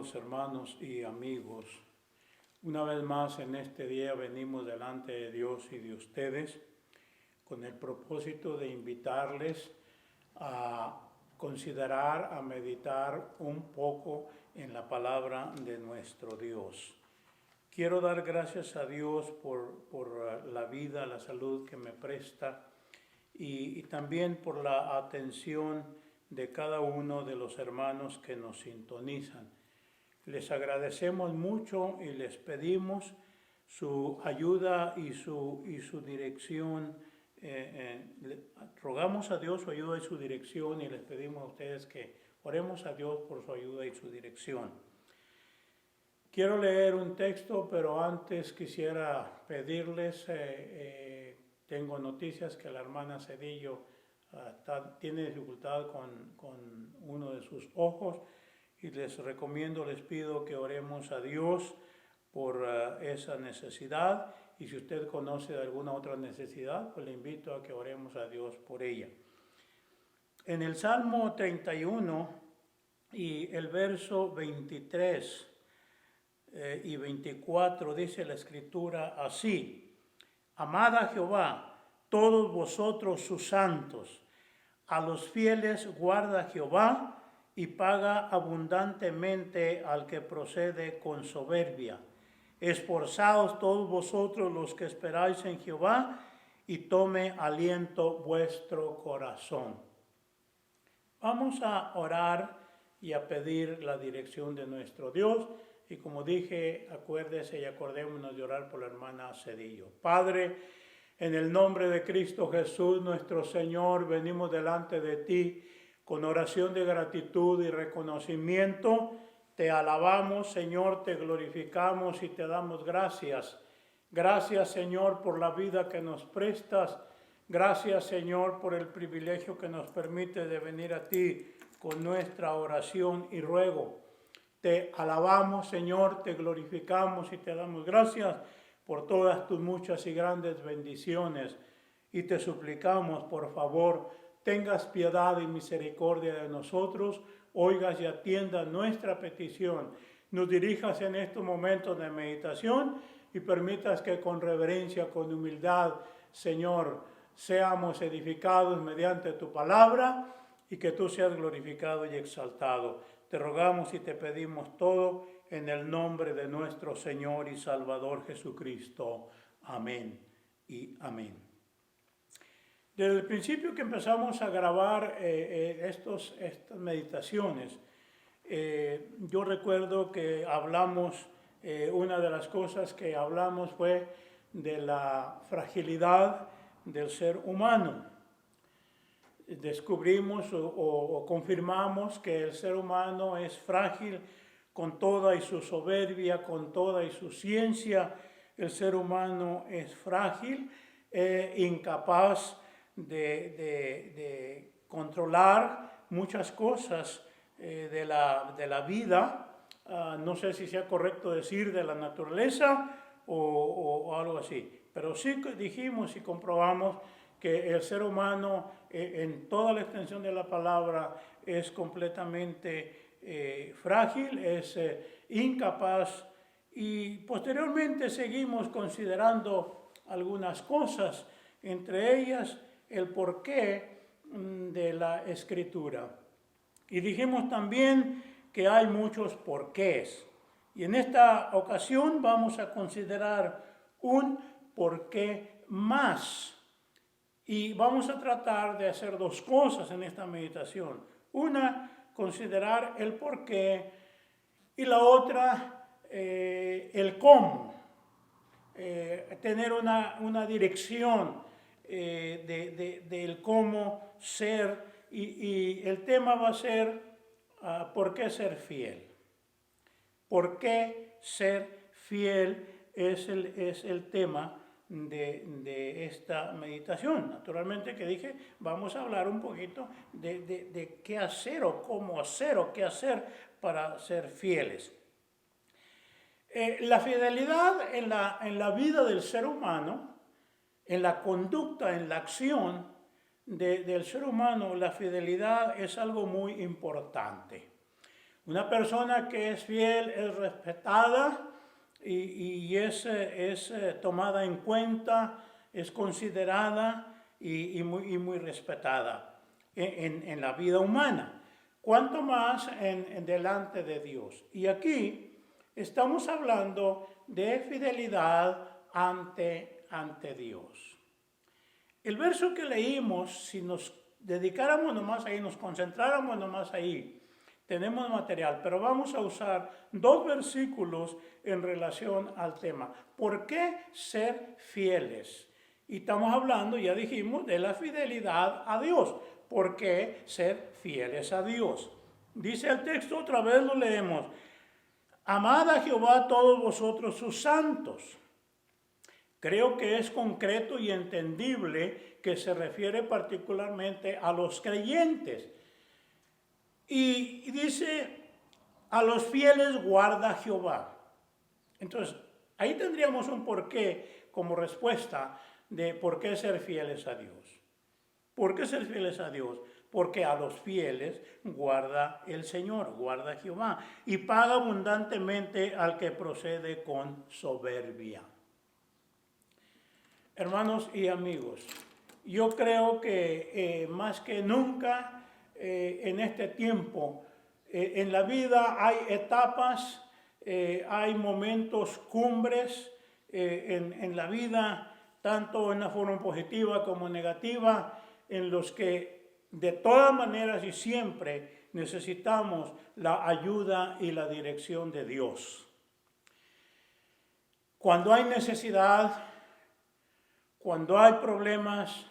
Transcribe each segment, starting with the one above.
Estimados hermanos y amigos, una vez más en este día venimos delante de Dios y de ustedes con el propósito de invitarles a considerar, a meditar un poco en la palabra de nuestro Dios. Quiero dar gracias a Dios por la vida, la salud que me presta y también por la atención de cada uno de los hermanos que nos sintonizan. Les agradecemos mucho y les pedimos su ayuda y su dirección. Rogamos a Dios su ayuda y su dirección y les pedimos a ustedes que oremos a Dios por su ayuda y su dirección. Quiero leer un texto, pero antes quisiera pedirles, tengo noticias que la hermana Cedillo tiene dificultad con uno de sus ojos y les pido que oremos a Dios por esa necesidad, y si usted conoce de alguna otra necesidad, pues le invito a que oremos a Dios por ella. En el Salmo 31 y el verso 23 y 24 dice la Escritura así: Amad a Jehová, todos vosotros sus santos, a los fieles guarda Jehová, y paga abundantemente al que procede con soberbia. Esforzaos todos vosotros los que esperáis en Jehová, y tome aliento vuestro corazón. Vamos a orar y a pedir la dirección de nuestro Dios. Y como dije, acuérdese y acordémonos de orar por la hermana Cedillo. Padre, en el nombre de Cristo Jesús, nuestro Señor, venimos delante de ti con oración de gratitud y reconocimiento. Te alabamos, Señor, te glorificamos y te damos gracias. Gracias, Señor, por la vida que nos prestas. Gracias, Señor, por el privilegio que nos permite de venir a ti con nuestra oración y ruego. Te alabamos, Señor, te glorificamos y te damos gracias por todas tus muchas y grandes bendiciones. Y te suplicamos, por favor, tengas piedad y misericordia de nosotros, oigas y atiendas nuestra petición, nos dirijas en estos momentos de meditación y permitas que con reverencia, con humildad, Señor, seamos edificados mediante tu palabra y que tú seas glorificado y exaltado. Te rogamos y te pedimos todo en el nombre de nuestro Señor y Salvador Jesucristo. Amén y amén. Desde el principio que empezamos a grabar estas meditaciones, yo recuerdo que hablamos, una de las cosas que hablamos fue de la fragilidad del ser humano. Descubrimos o confirmamos que el ser humano es frágil con toda y su soberbia, con toda y su ciencia. El ser humano es frágil, incapaz de controlar muchas cosas de la vida. No sé si sea correcto decir de la naturaleza o algo así, pero sí dijimos y comprobamos que el ser humano en toda la extensión de la palabra es completamente frágil, es incapaz, y posteriormente seguimos considerando algunas cosas, entre ellas el porqué de la Escritura. Y dijimos también que hay muchos porqués. Y en esta ocasión vamos a considerar un porqué más. Y vamos a tratar de hacer dos cosas en esta meditación. Una, considerar el porqué, y la otra, el cómo. Tener una dirección del cómo ser, y el tema va a ser ¿por qué ser fiel? ¿Por qué ser fiel es el tema de esta meditación? Naturalmente que dije, vamos a hablar un poquito de qué hacer o cómo hacer o qué hacer para ser fieles. La fidelidad en la vida del ser humano, en la conducta, en la acción del ser humano, la fidelidad es algo muy importante. Una persona que es fiel es respetada y es tomada en cuenta, es considerada y muy respetada en la vida humana. Cuanto más en delante de Dios. Y aquí estamos hablando de fidelidad ante Dios. El verso que leímos, si nos dedicáramos nomás ahí, nos concentráramos nomás ahí, tenemos material, pero vamos a usar 2 versículos en relación al tema. ¿Por qué ser fieles? Y estamos hablando, ya dijimos, de la fidelidad a Dios. ¿Por qué ser fieles a Dios? Dice el texto, otra vez lo leemos. Amad a Jehová todos vosotros sus santos. Creo que es concreto y entendible que se refiere particularmente a los creyentes. Y dice, a los fieles guarda Jehová. Entonces, ahí tendríamos un porqué como respuesta de por qué ser fieles a Dios. ¿Por qué ser fieles a Dios? Porque a los fieles guarda el Señor, guarda Jehová, y paga abundantemente al que procede con soberbia. Hermanos y amigos, yo creo que más que nunca en este tiempo, en la vida hay etapas, hay momentos cumbres en la vida, tanto en la forma positiva como negativa, en los que de todas maneras y siempre necesitamos la ayuda y la dirección de Dios. Cuando hay necesidad, cuando hay problemas,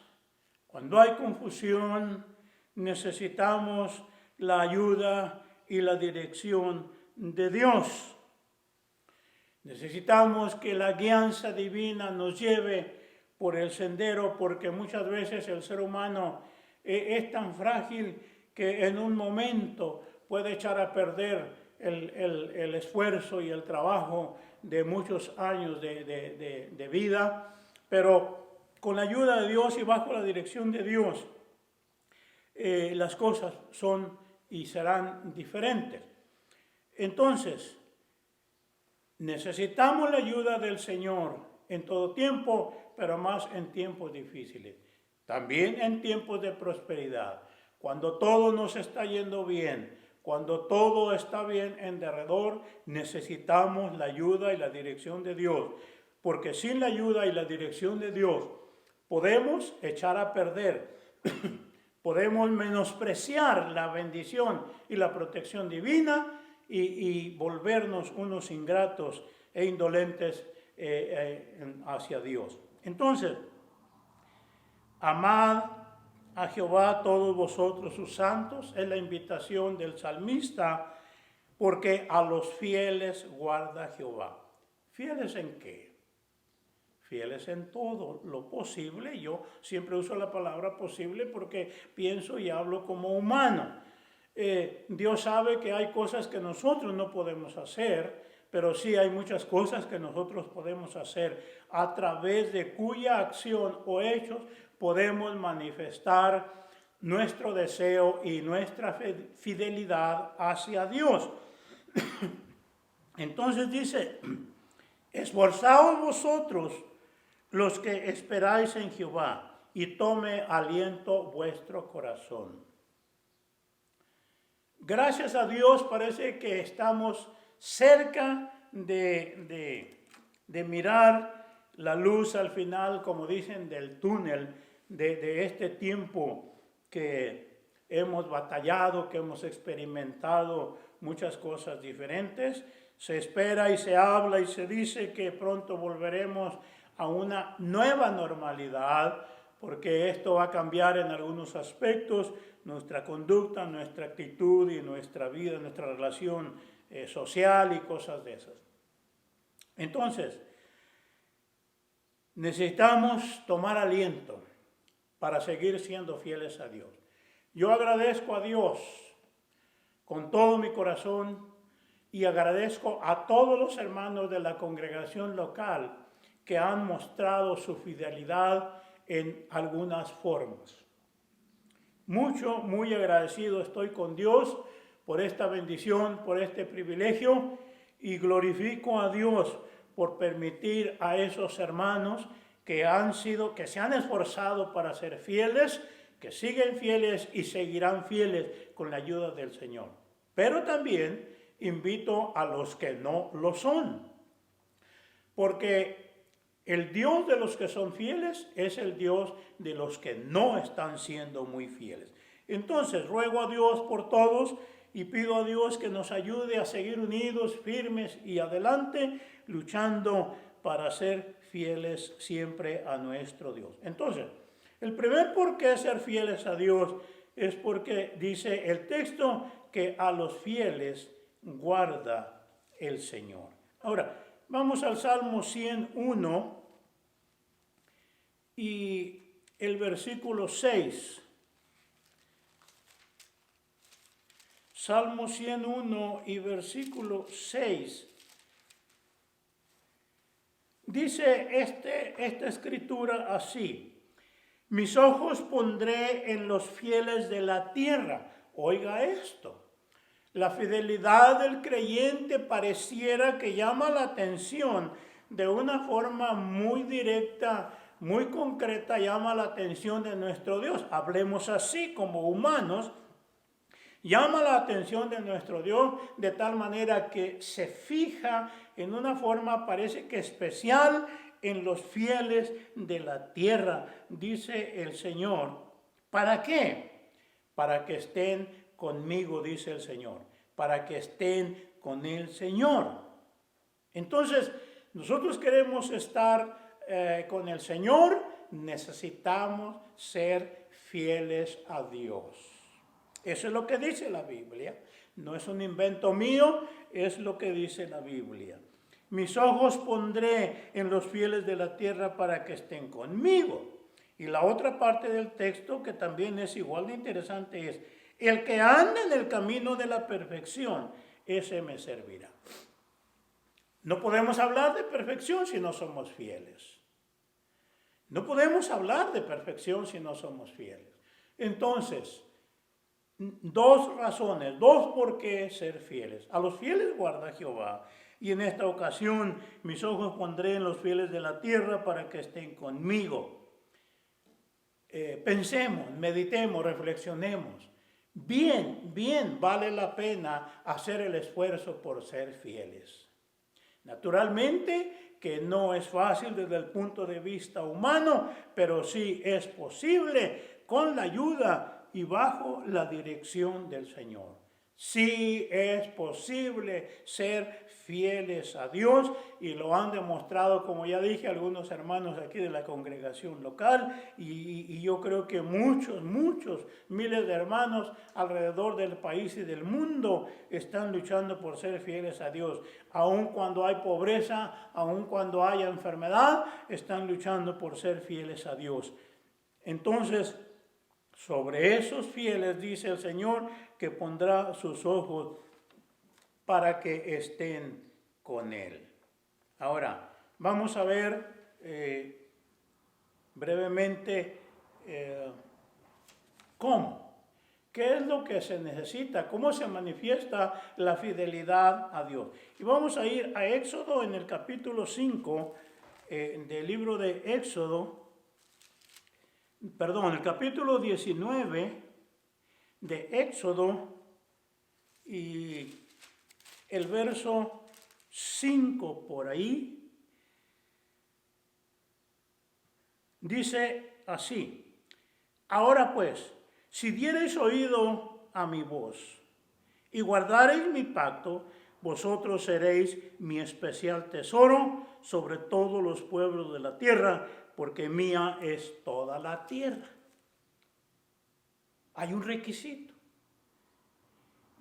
cuando hay confusión, necesitamos la ayuda y la dirección de Dios. Necesitamos que la guianza divina nos lleve por el sendero, porque muchas veces el ser humano es tan frágil que en un momento puede echar a perder el esfuerzo y el trabajo de muchos años de vida, pero con la ayuda de Dios y bajo la dirección de Dios, las cosas son y serán diferentes. Entonces, necesitamos la ayuda del Señor en todo tiempo, pero más en tiempos difíciles. También en tiempos de prosperidad. Cuando todo nos está yendo bien, cuando todo está bien en derredor, necesitamos la ayuda y la dirección de Dios. Porque sin la ayuda y la dirección de Dios, podemos echar a perder, podemos menospreciar la bendición y la protección divina y volvernos unos ingratos e indolentes hacia Dios. Entonces, amad a Jehová todos vosotros sus santos, es la invitación del salmista, porque a los fieles guarda Jehová. ¿Fieles en qué? Fieles en todo lo posible. Yo siempre uso la palabra posible porque pienso y hablo como humano. Dios sabe que hay cosas que nosotros no podemos hacer, pero sí hay muchas cosas que nosotros podemos hacer, a través de cuya acción o hechos podemos manifestar nuestro deseo y nuestra fidelidad hacia Dios. Entonces dice, esforzaos vosotros los que esperáis en Jehová, y tome aliento vuestro corazón. Gracias a Dios parece que estamos cerca de mirar la luz al final, como dicen, del túnel de este tiempo que hemos batallado, que hemos experimentado muchas cosas diferentes. Se espera y se habla y se dice que pronto volveremos a una nueva normalidad, porque esto va a cambiar en algunos aspectos, nuestra conducta, nuestra actitud y nuestra vida, nuestra relación social y cosas de esas. Entonces, necesitamos tomar aliento para seguir siendo fieles a Dios. Yo agradezco a Dios con todo mi corazón y agradezco a todos los hermanos de la congregación local que han mostrado su fidelidad en algunas formas. Muy agradecido estoy con Dios por esta bendición, por este privilegio, y glorifico a Dios por permitir a esos hermanos que se han esforzado para ser fieles, que siguen fieles y seguirán fieles con la ayuda del Señor. Pero también invito a los que no lo son, porque el Dios de los que son fieles es el Dios de los que no están siendo muy fieles. Entonces ruego a Dios por todos y pido a Dios que nos ayude a seguir unidos, firmes y adelante, luchando para ser fieles siempre a nuestro Dios. Entonces, el primer por qué ser fieles a Dios es porque dice el texto que a los fieles guarda el Señor. Ahora, vamos al Salmo 101 y el versículo 6. Salmo 101 y versículo 6. Dice esta escritura así: mis ojos pondré en los fieles de la tierra. Oiga esto. La fidelidad del creyente pareciera que llama la atención de una forma muy directa, muy concreta, llama la atención de nuestro Dios. Hablemos así como humanos. Llama la atención de nuestro Dios de tal manera que se fija en una forma, parece que especial, en los fieles de la tierra, dice el Señor. ¿Para qué? Para que estén conmigo, dice el Señor. Para que estén con el Señor. Entonces, nosotros queremos estar con el Señor, necesitamos ser fieles a Dios. Eso es lo que dice la Biblia. No es un invento mío, es lo que dice la Biblia. Mis ojos pondré en los fieles de la tierra para que estén conmigo. Y la otra parte del texto, que también es igual de interesante, es: el que anda en el camino de la perfección, ese me servirá. No podemos hablar de perfección si no somos fieles. No podemos hablar de perfección si no somos fieles. Entonces, dos razones, dos por qué ser fieles. A los fieles guarda Jehová, y en esta ocasión mis ojos pondré en los fieles de la tierra para que estén conmigo. Pensemos, meditemos, reflexionemos. Bien vale la pena hacer el esfuerzo por ser fieles. Naturalmente que no es fácil desde el punto de vista humano, pero sí es posible con la ayuda y bajo la dirección del Señor. Sí es posible ser fieles a Dios, y lo han demostrado, como ya dije, algunos hermanos aquí de la congregación local, y yo creo que muchos, miles de hermanos alrededor del país y del mundo están luchando por ser fieles a Dios. Aun cuando hay pobreza, aun cuando haya enfermedad, están luchando por ser fieles a Dios. Entonces, sobre esos fieles dice el Señor que pondrá sus ojos para que estén con Él. Ahora, vamos a ver brevemente cómo. ¿Qué es lo que se necesita? ¿Cómo se manifiesta la fidelidad a Dios? Y vamos a ir a Éxodo en el capítulo 5 del libro de Éxodo. El capítulo 19 de Éxodo y el verso 5 por ahí, dice así: ahora pues, si diereis oído a mi voz y guardareis mi pacto, vosotros seréis mi especial tesoro sobre todos los pueblos de la tierra, porque mía es toda la tierra. Hay un requisito.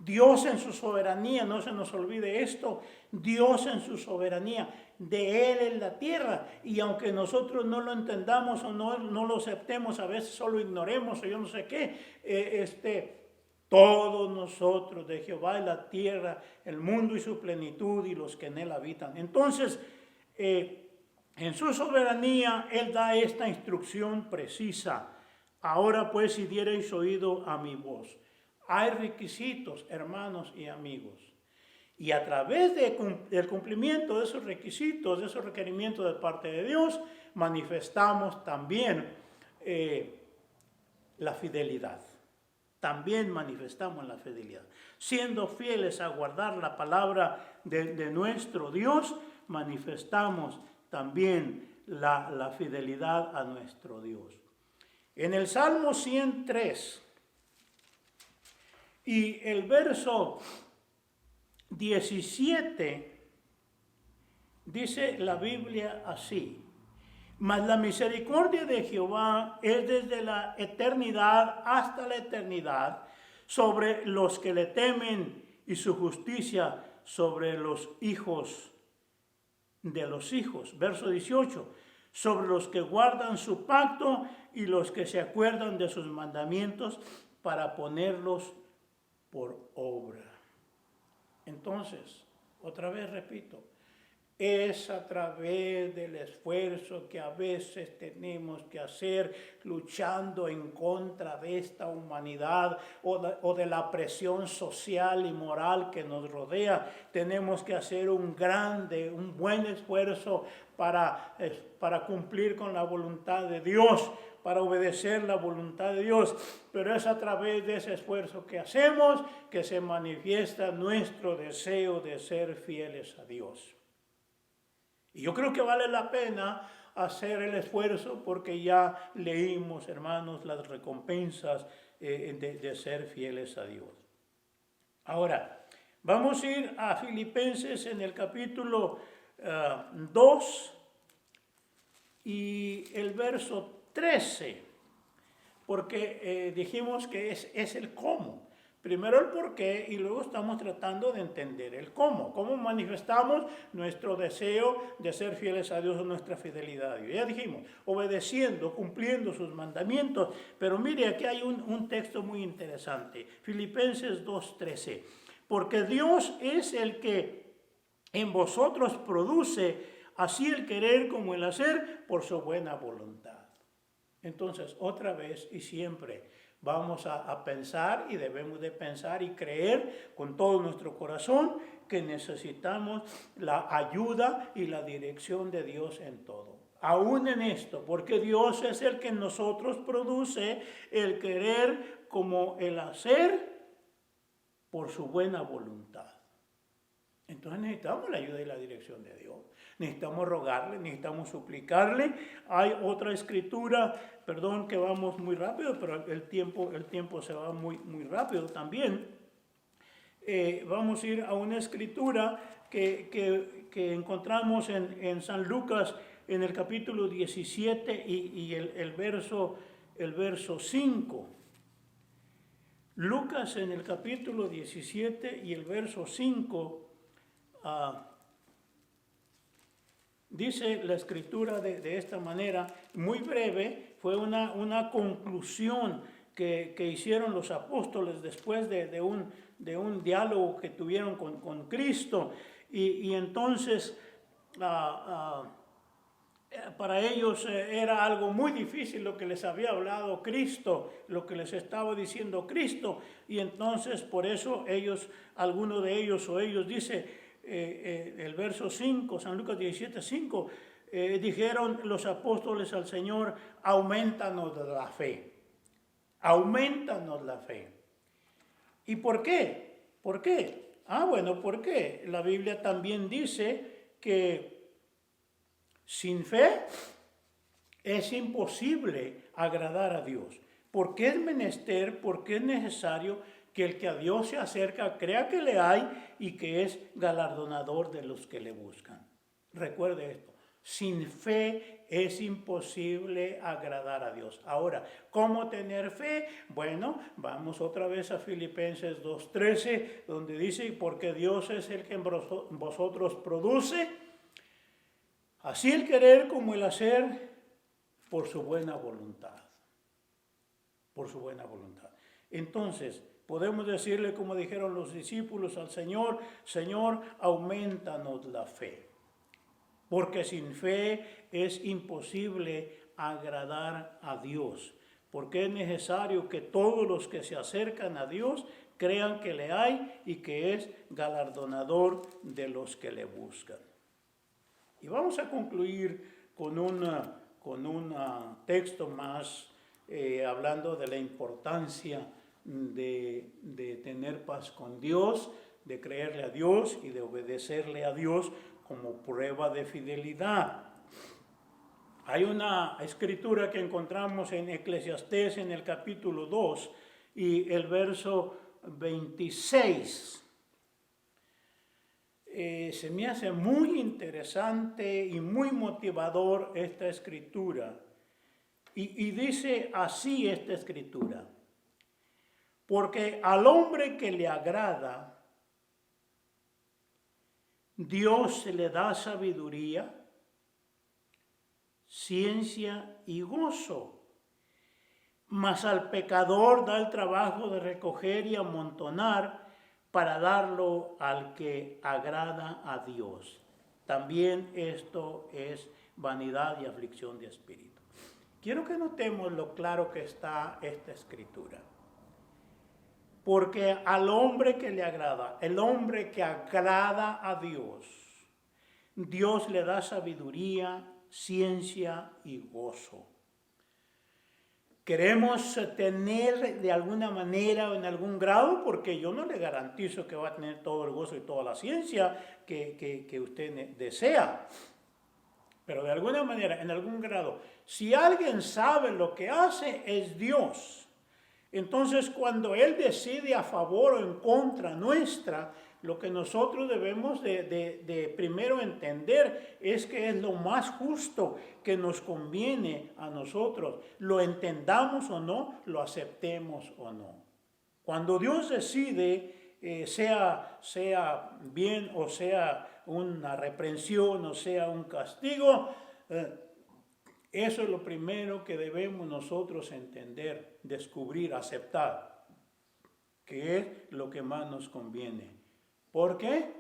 Dios en su soberanía, no se nos olvide esto, Dios en su soberanía, de Él es la tierra, y aunque nosotros no lo entendamos o no lo aceptemos, a veces solo ignoremos o yo no sé qué, todos nosotros de Jehová es la tierra, el mundo y su plenitud y los que en él habitan. Entonces, en su soberanía, Él da esta instrucción precisa: ahora pues, si diereis oído a mi voz. hay requisitos, hermanos y amigos. Y a través del cumplimiento de esos requisitos, de esos requerimientos de parte de Dios, manifestamos también la fidelidad. También manifestamos la fidelidad. Siendo fieles a guardar la palabra de nuestro Dios, manifestamos también la fidelidad a nuestro Dios. En el Salmo 103 y el verso 17, dice la Biblia así: mas la misericordia de Jehová es desde la eternidad hasta la eternidad sobre los que le temen, y su justicia sobre los hijos de los hijos. Verso 18, sobre los que guardan su pacto y los que se acuerdan de sus mandamientos para ponerlos por obra. Entonces, otra vez repito, es a través del esfuerzo que a veces tenemos que hacer luchando en contra de esta humanidad o de la presión social y moral que nos rodea. Tenemos que hacer un buen esfuerzo para cumplir con la voluntad de Dios, para obedecer la voluntad de Dios, pero es a través de ese esfuerzo que hacemos que se manifiesta nuestro deseo de ser fieles a Dios. Y yo creo que vale la pena hacer el esfuerzo porque ya leímos, hermanos, las recompensas de ser fieles a Dios. Ahora, vamos a ir a Filipenses en el capítulo 2 y el verso 13, porque dijimos que es el cómo. Primero el por qué y luego estamos tratando de entender el cómo. Cómo manifestamos nuestro deseo de ser fieles a Dios o nuestra fidelidad a Dios. Ya dijimos, obedeciendo, cumpliendo sus mandamientos. Pero mire, aquí hay un texto muy interesante. Filipenses 2:13. Porque Dios es el que en vosotros produce así el querer como el hacer por su buena voluntad. Entonces, otra vez y siempre, vamos a pensar y debemos de pensar y creer con todo nuestro corazón que necesitamos la ayuda y la dirección de Dios en todo. Aún en esto, porque Dios es el que en nosotros produce el querer como el hacer por su buena voluntad. Entonces necesitamos la ayuda y la dirección de Dios. Necesitamos rogarle, necesitamos suplicarle. Hay otra escritura, perdón que vamos muy rápido, pero el tiempo se va muy rápido también. Vamos a ir a una escritura que encontramos en San Lucas en el capítulo 17 y el verso 5. Lucas en el capítulo 17 y el verso 5. Dice la escritura de esta manera, muy breve, fue una conclusión que hicieron los apóstoles después de un diálogo que tuvieron con Cristo, y entonces para ellos era algo muy difícil lo que les había hablado Cristo, lo que les estaba diciendo Cristo, y entonces por eso alguno de ellos dice, el verso 5, San Lucas 17:5, dijeron los apóstoles al Señor, aumentanos la fe, aumentanos la fe. ¿Y por qué? ¿Por qué? Bueno, porque la Biblia también dice que sin fe es imposible agradar a Dios. ¿Por qué es menester, por qué es necesario que el que a Dios se acerca crea que le hay y que es galardonador de los que le buscan? Recuerde esto, sin fe es imposible agradar a Dios. Ahora, ¿cómo tener fe? Bueno, vamos otra vez a Filipenses 2:13, donde dice, porque Dios es el que en vosotros produce así el querer como el hacer por su buena voluntad. Por su buena voluntad. Entonces, podemos decirle como dijeron los discípulos al Señor, Señor, aumentanos la fe. Porque sin fe es imposible agradar a Dios. porque es necesario que todos los que se acercan a Dios crean que le hay y que es galardonador de los que le buscan. Y vamos a concluir con un texto más hablando de la importancia de tener paz con Dios, de creerle a Dios y de obedecerle a Dios como prueba de fidelidad. Hay una escritura que encontramos en Eclesiastés en el capítulo 2 y el verso 26. Se me hace muy interesante y muy motivador esta escritura. Y dice así esta escritura: porque al hombre que le agrada, Dios le da sabiduría, ciencia y gozo, mas al pecador da el trabajo de recoger y amontonar para darlo al que agrada a Dios. También esto es vanidad y aflicción de espíritu. Quiero que notemos lo claro que está esta escritura. Porque al hombre que le agrada, el hombre que agrada a Dios, Dios le da sabiduría, ciencia y gozo. Queremos tener de alguna manera o en algún grado, porque yo no le garantizo que va a tener todo el gozo y toda la ciencia que usted desea. Pero de alguna manera, en algún grado, si alguien sabe lo que hace, es Dios. Entonces, cuando Él decide a favor o en contra nuestra, lo que nosotros debemos de primero entender es que es lo más justo que nos conviene a nosotros. Lo entendamos o no, lo aceptemos o no. Cuando Dios decide, sea bien o sea una reprensión o sea un castigo, eso es lo primero que debemos nosotros entender, descubrir, aceptar, que es lo que más nos conviene. ¿Por qué?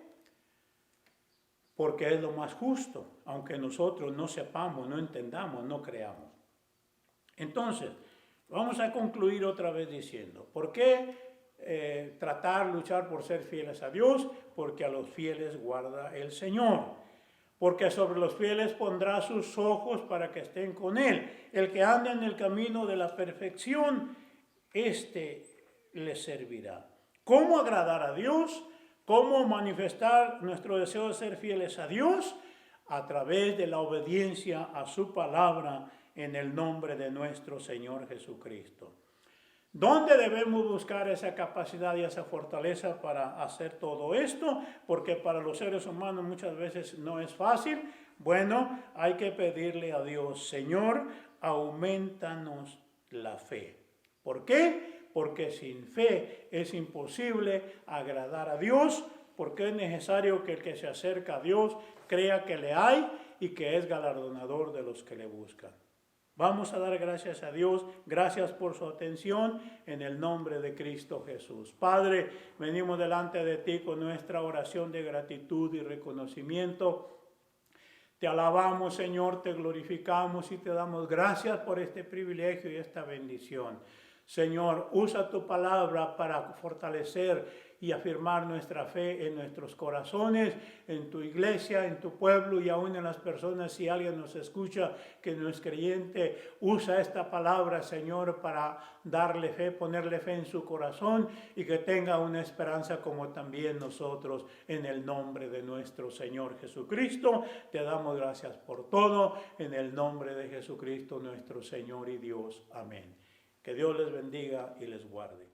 Porque es lo más justo, aunque nosotros no sepamos, no entendamos, no creamos. Entonces, vamos a concluir otra vez diciendo, ¿por qué luchar por ser fieles a Dios? Porque a los fieles guarda el Señor. Porque sobre los fieles pondrá sus ojos para que estén con Él. El que anda en el camino de la perfección, les servirá. ¿Cómo agradar a Dios? ¿Cómo manifestar nuestro deseo de ser fieles a Dios? A través de la obediencia a su palabra en el nombre de nuestro Señor Jesucristo. ¿Dónde debemos buscar esa capacidad y esa fortaleza para hacer todo esto? Porque para los seres humanos muchas veces no es fácil. Bueno, hay que pedirle a Dios, Señor, aumentanos la fe. ¿Por qué? Porque sin fe es imposible agradar a Dios, porque es necesario que el que se acerca a Dios crea que le hay y que es galardonador de los que le buscan. Vamos a dar gracias a Dios, gracias por su atención, en el nombre de Cristo Jesús. Padre, venimos delante de ti con nuestra oración de gratitud y reconocimiento. Te alabamos, Señor, te glorificamos y te damos gracias por este privilegio y esta bendición. Señor, usa tu palabra para fortalecer y afirmar nuestra fe en nuestros corazones, en tu iglesia, en tu pueblo y aún en las personas. Si alguien nos escucha que no es creyente, usa esta palabra, Señor, para darle fe, ponerle fe en su corazón y que tenga una esperanza como también nosotros, en el nombre de nuestro Señor Jesucristo. Te damos gracias por todo, en el nombre de Jesucristo, nuestro Señor y Dios. Amén. Que Dios les bendiga y les guarde.